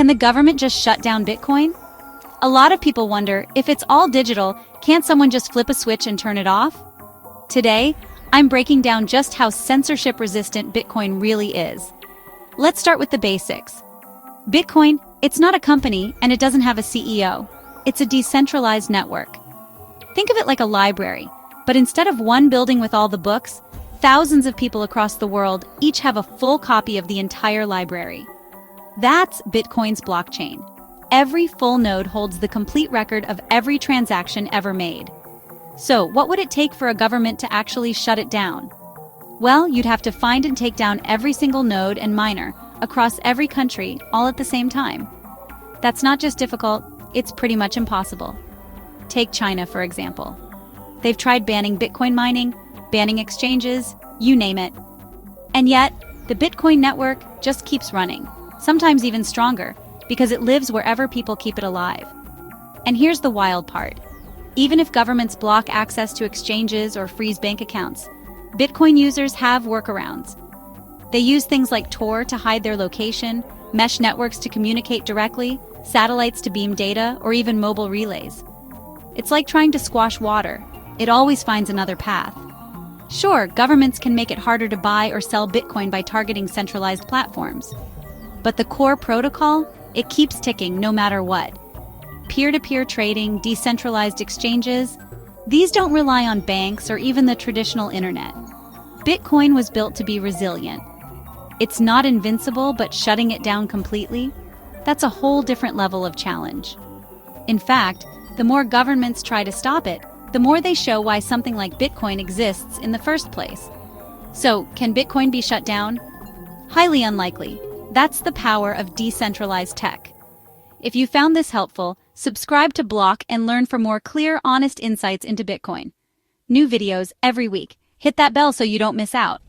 Can the government just shut down Bitcoin? A lot of people wonder, if it's all digital, can't someone just flip a switch and turn it off? Today, I'm breaking down just how censorship-resistant Bitcoin really is. Let's start with the basics. Bitcoin, it's not a company and it doesn't have a CEO. It's a decentralized network. Think of it like a library, but instead of one building with all the books, thousands of people across the world each have a full copy of the entire library. That's Bitcoin's blockchain. Every full node holds the complete record of every transaction ever made. So, what would it take for a government to actually shut it down? Well, you'd have to find and take down every single node and miner across every country all at the same time. That's not just difficult, it's pretty much impossible. Take China, for example. They've tried banning Bitcoin mining, banning exchanges, you name it. And yet, the Bitcoin network just keeps running, sometimes even stronger, because it lives wherever people keep it alive. And here's the wild part. Even if governments block access to exchanges or freeze bank accounts, Bitcoin users have workarounds. They use things like Tor to hide their location, mesh networks to communicate directly, satellites to beam data, or even mobile relays. It's like trying to squash water. It always finds another path. Sure, governments can make it harder to buy or sell Bitcoin by targeting centralized platforms. But the core protocol, it keeps ticking no matter what. Peer-to-peer trading, decentralized exchanges, these don't rely on banks or even the traditional internet. Bitcoin was built to be resilient. It's not invincible, but shutting it down completely, that's a whole different level of challenge. In fact, the more governments try to stop it, the more they show why something like Bitcoin exists in the first place. So, can Bitcoin be shut down? Highly unlikely. That's the power of decentralized tech. If you found this helpful, subscribe to Block and learn for more clear, honest insights into Bitcoin. New videos every week. Hit that bell so you don't miss out.